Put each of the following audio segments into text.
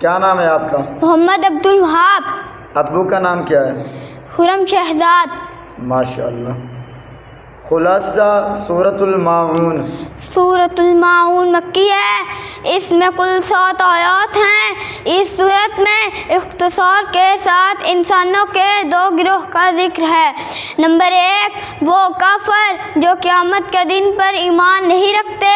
کیا نام ہے آپ کا؟ محمد عبدالوہاب۔ ابو کا نام کیا ہے؟ خرم شہزاد۔ ماشاء اللہ۔ خلاصہ سورۃ الماعون۔ سورۃ الماعون مکی ہے، اس میں کل 7 آیات ہیں۔ اس سورت میں اختصار کے ساتھ انسانوں کے 2 گروہ کا ذکر ہے۔ نمبر 1، وہ کافر جو قیامت کے دن پر ایمان نہیں رکھتے،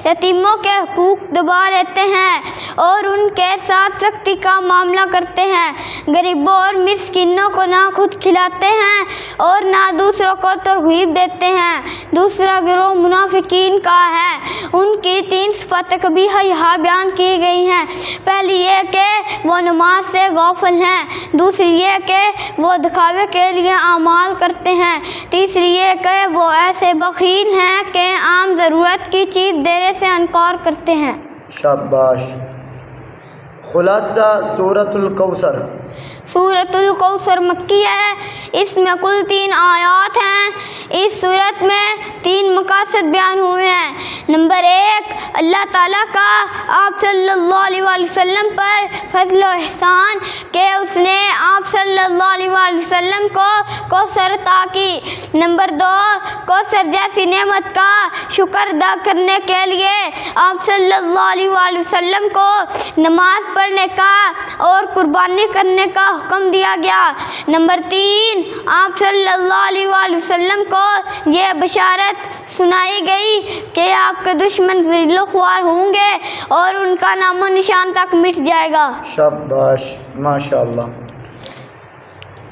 یتیموں کے حقوق دبا لیتے ہیں اور ان کے ساتھ سختی کا معاملہ کرتے ہیں، غریبوں اور مسکینوں کو نہ خود کھلاتے ہیں اور نہ دوسروں کو ترغیب دیتے ہیں۔ دوسرا گروہ منافقین کا ہے، ان کی 3 صفاتیں قبیحہ یہاں بیان کی گئی ہیں۔ پہلی یہ کہ وہ نماز سے غافل ہیں، دوسری یہ کہ وہ دکھاوے کے لیے اعمال کرتے ہیں، تیسری یہ کہ وہ ایسے بخیل ہیں کہ عام ضرورت کی چیز دینے سے انکار کرتے ہیں۔ شاباش۔ خلاصہ سورۃ الکوثر۔ سورۃ الکوثر مکی ہے، اس میں کل 3 آیات ہیں۔ اس سورت میں 3 مقاصد بیان ہوئے ہیں۔ نمبر 1، اللہ تعالیٰ کا آپ صلی اللہ علیہ وآلہ وسلم پر فضل و احسان کہ اس نے آپ صلی اللہ علیہ وآلہ وسلم کو کوثر عطا کی۔ نمبر 2، کوثر جیسی نعمت کا شکر ادا کرنے کے لیے آپ صلی اللہ علیہ وآلہ وسلم کو نماز پڑھنے کا اور قربانی کرنے کا حکم دیا گیا۔ نمبر 3، آپ صلی اللہ علیہ وآلہ وسلم کو یہ بشارت سنائی گئی کہ آپ کے دشمن ذلیل و خوار ہوں گے اور ان کا نام و نشان تک مٹ جائے گا۔ شاباش، ماشاء اللہ۔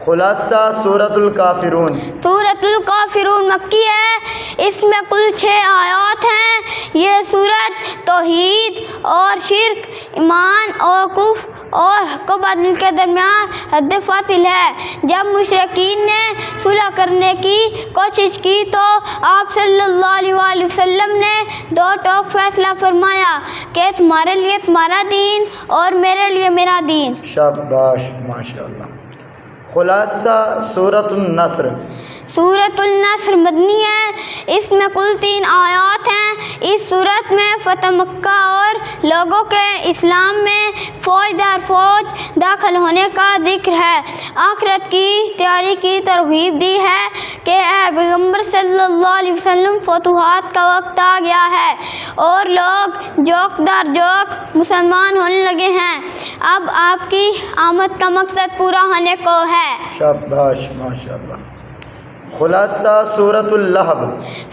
خلاصہ سورۃ الکافرون۔ سورۃ الکافرون مکی ہے، اس میں کل 6 آیات ہیں۔ یہ سورت توحید اور شرک، ایمان اور کفر اور حق و باطل کے درمیان حد فاصل ہے۔ جب مشرکین نے صلح کرنے کی کوشش کی تو آپ صلی اللہ علیہ وآلہ وسلم نے 2 ٹوک فیصلہ فرمایا کہ تمہارے لیے تمہارا دین اور میرے لیے میرا دین۔ شاباش، ماشاء اللہ۔ خلاصہ سورۃ النصر۔ سورۃ النصر مدنی ہے، اس میں کل 3 آیات ہیں۔ اس سورت میں فتح مکہ اور لوگوں کے اسلام میں فوج در فوج داخل ہونے کا ذکر ہے۔ آخرت کی تیاری کی ترغیب دی ہے کہ اے پیغمبر صلی اللہ علیہ وسلم، فتوحات کا وقت آ گیا ہے اور لوگ جوک در جوک مسلمان ہونے لگے ہیں۔ اب آپ کی آمد کا مقصد پورا ہونے کو ہے۔ شاباش، ماشاء اللہ۔ خلاصہ سورۃ اللہب۔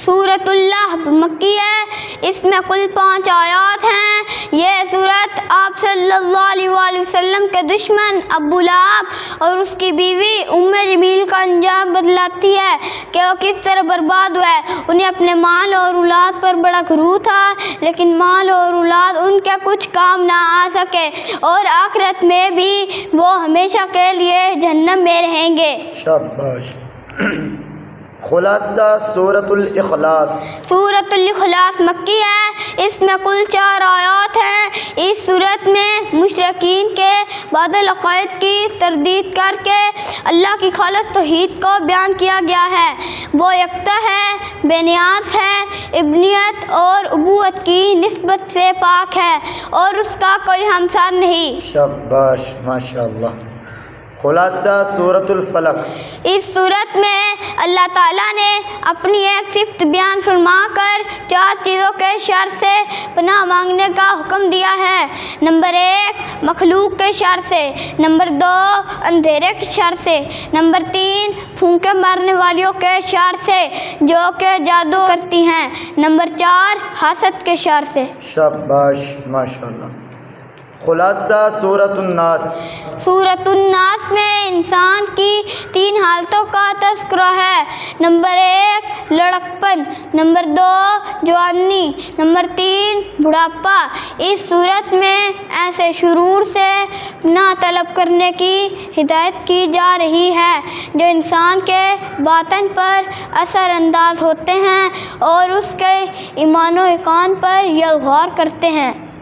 سورۃ اللہب مکی ہے، اس میں کل 5 آیات ہیں۔ یہ سورت آپ صلی اللہ علیہ وآلہ وسلم کے دشمن ابو لہب اور اس کی بیوی ام جمیل کا انجام بتلاتی ہے کہ وہ کس طرح برباد ہوئے۔ انہیں اپنے مال اور اولاد پر بڑا غرور تھا، لیکن مال اور اولاد ان کے کچھ کام نہ آ سکے اور آخرت میں بھی وہ ہمیشہ کے لیے جہنم میں رہیں گے۔ شاباش۔ خلاصہ سورۃ الاخلاص۔ سورۃ الاخلاص مکی ہے، اس میں کل 4 آیات ہیں۔ اس سورت میں مشرکین کے باطل عقائد کی تردید کر کے اللہ کی خالص توحید کو بیان کیا گیا ہے۔ وہ یکتا ہے، بے نیاز ہے، ابنیت اور ابوت کی نسبت سے پاک ہے اور اس کا کوئی ہمسر نہیں۔ شاباش، ماشاء اللہ۔ خلاصہ سورۃ الفلق۔ اس سورت میں اللہ تعالیٰ نے اپنی ایک صفت بیان فرما کر 4 چیزوں کے شر سے پناہ مانگنے کا حکم دیا ہے۔ نمبر 1، مخلوق کے شر سے۔ نمبر 2، اندھیرے کے شر سے۔ نمبر 3، پھونکے مارنے والیوں کے شر سے جو کہ جادو کرتی ہیں۔ نمبر 4، حسد کے شر سے۔ شاباش، ماشاء اللہ۔ خلاصہ سورۃ الناس۔ سورۃ الناس میں انسان کی 3 حالتوں کا تذکرہ ہے۔ نمبر 1، لڑکپن۔ نمبر 2، جوانی۔ نمبر 3، بڑھاپا۔ اس صورت میں ایسے شرور سے پناہ طلب کرنے کی ہدایت کی جا رہی ہے جو انسان کے باطن پر اثر انداز ہوتے ہیں اور اس کے ایمان و ایقان پر یلغار کرتے ہیں۔